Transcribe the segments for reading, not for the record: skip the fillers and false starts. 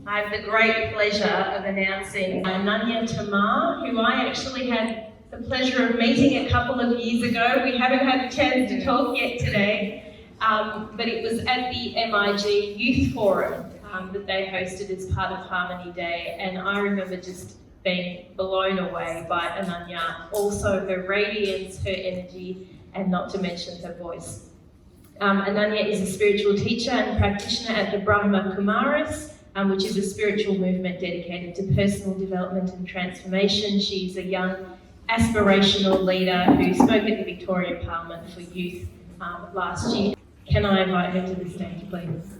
I have the great pleasure of announcing Ananya, who I actually had the pleasure of meeting a couple of years ago. We haven't had a chance to talk yet today, but it was at the MIG Youth Forum that they hosted as part of Harmony Day, and I remember just being blown away by Ananya, also her radiance, her energy, and not to mention her voice. Ananya is a spiritual teacher and practitioner at the Brahma Kumaris, which is a spiritual movement dedicated to personal development and transformation. She's a young aspirational leader who spoke at the Victorian Parliament for Youth last year. Can I invite her to the stage, please?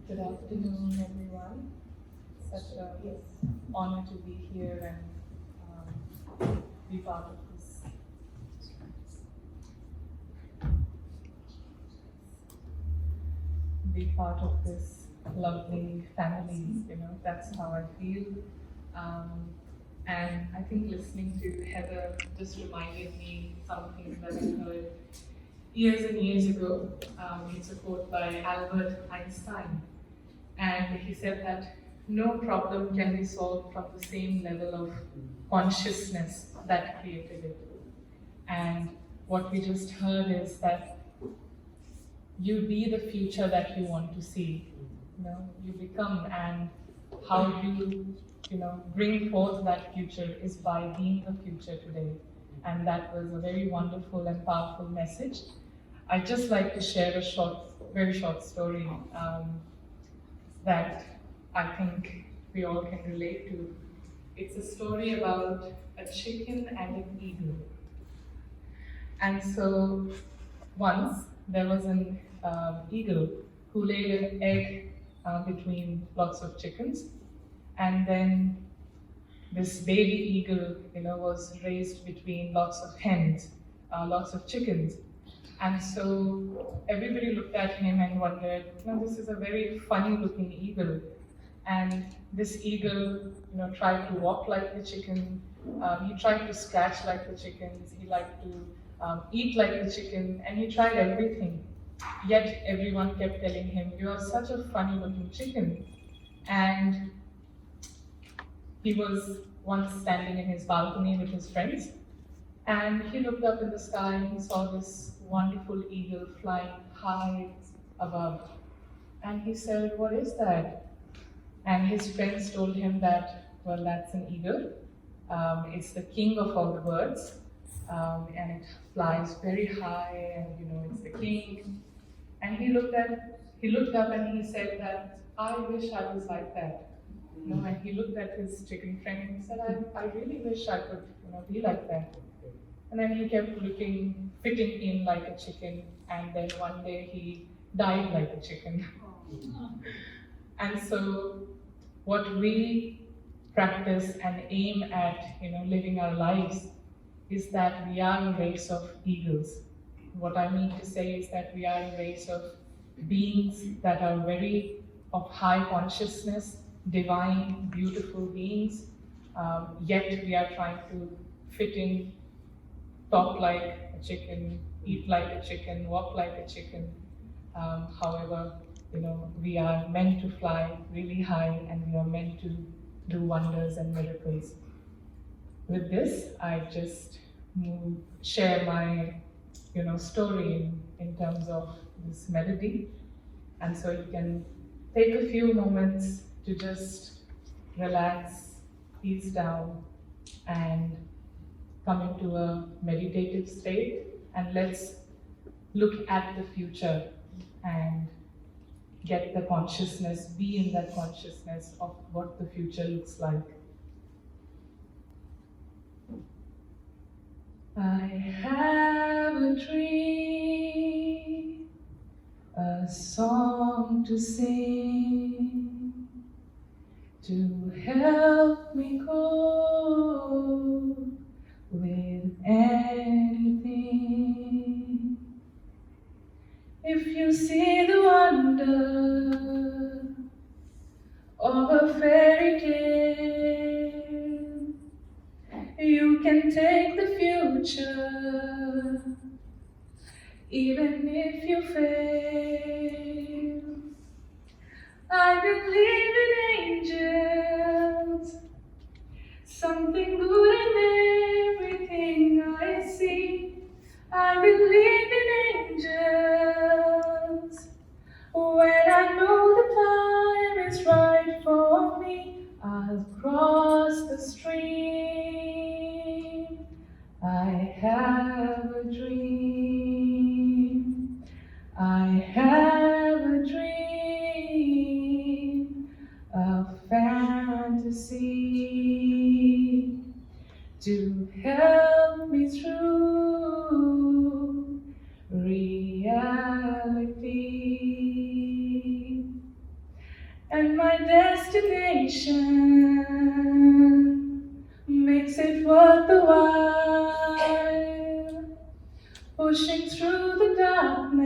Good afternoon, everyone. Such an honor to be here and be part of this. Be part of this lovely family. That's how I feel. And I think listening to Heather just reminded me something that I heard years and years ago. It's a quote by Albert Einstein. And he said that no problem can be solved from the same level of consciousness that created it. And what we just heard is that you be the future that you want to see. You become, and how you bring forth that future is by being the future today. And that was a very wonderful and powerful message. I'd just like to share a very short story that I think we all can relate to. It's a story about a chicken and an eagle. And so once there was an eagle who laid an egg between lots of chickens, and then this baby eagle was raised between lots of hens, lots of chickens. And so everybody looked at him and wondered, this is a very funny looking eagle. And this eagle, tried to walk like the chicken. He tried to scratch like the chickens. He liked to eat like the chicken, and he tried everything. Yet everyone kept telling him, "You are such a funny looking chicken." And he was once standing in his balcony with his friends, and he looked up in the sky and he saw this wonderful eagle flying high above. And he said, "What is that?" And his friends told him that, well, that's an eagle. It's the king of all the birds, and it flies very high, and it's the king. And he looked up and he said that, "I wish I was like that." And he looked at his chicken friend and he said, I really wish I could be like that. And then he kept fitting in like a chicken, and then one day he died like a chicken. And so what we practice and aim at, living our lives, is that we are a race of eagles. What I mean to say is that we are a race of beings that are very of high consciousness, divine, beautiful beings, yet we are trying to fit in, talk like a chicken, eat like a chicken, walk like a chicken. However, we are meant to fly really high, and we are meant to do wonders and miracles. With this, I just share my story in terms of this melody. And so you can take a few moments to just relax, ease down, and come into a meditative state. And let's look at the future and get the consciousness, be in that consciousness of what the future looks like. I have a dream, a song to sing, to help me cope with anything. see the wonder of a fairy tale. You can take the future, even if you fail. I believe in angels, something good in everything I see. I believe in angels, when I know the time is right for me, I'll cross the stream. I have a dream. I have a dream, a fantasy to help me through reality. And my destination makes it worth the while, pushing through the darkness,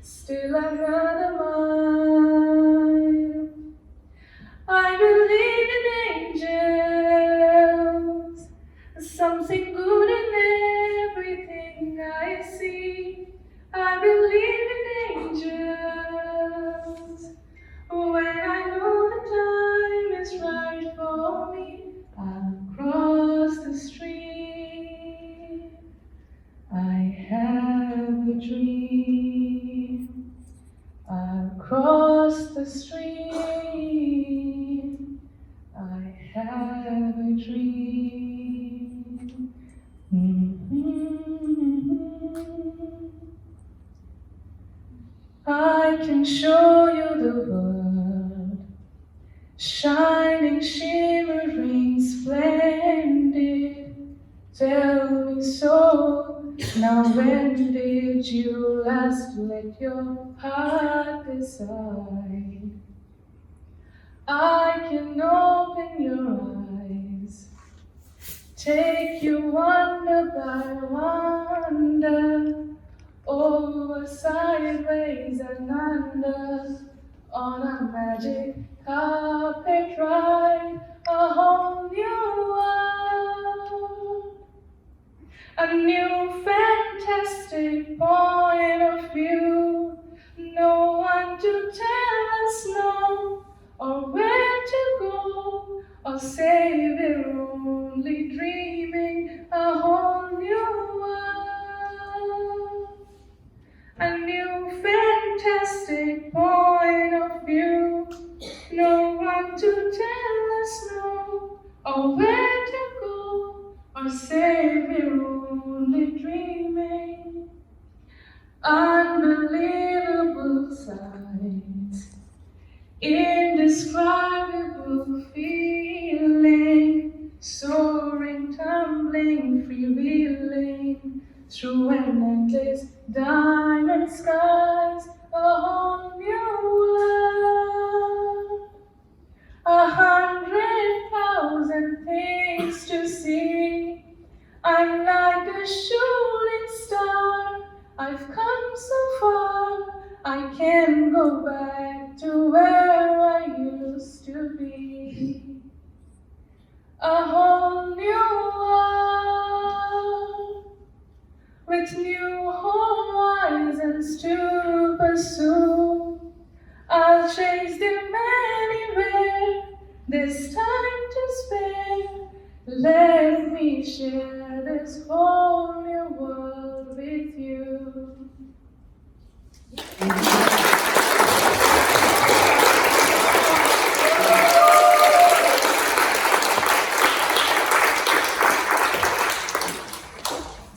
still another mile. I believe in angels, something good in everything I see. I believe in angels, when I know the time is right for me, I'll cross the stream. I have a dream. I'll cross the stream. I have a dream. I can show you the world, shining, shimmering, splendid. Tell me so, now when did you last let your heart decide? I can open your eyes, take you wonder by wonder, over, sideways and under, on a magic carpet ride, a whole new world. A new fantastic point of view, no one to tell us no, or where to go, or say we're only dreaming, a whole new world. A new fantastic point of view, no one to tell us no, or where to go, or say we're only dreaming. Unbelievable sights, indescribable feeling, soaring, tumbling, freewheeling through an endless diamond skies, a whole new world. 100,000 things to see. I'm like a shooting star, I've come so far, I can't go back to where I used to be. A whole new world, with new horizons to pursue. I'll chase them anywhere, there's time to spare. Let me share this whole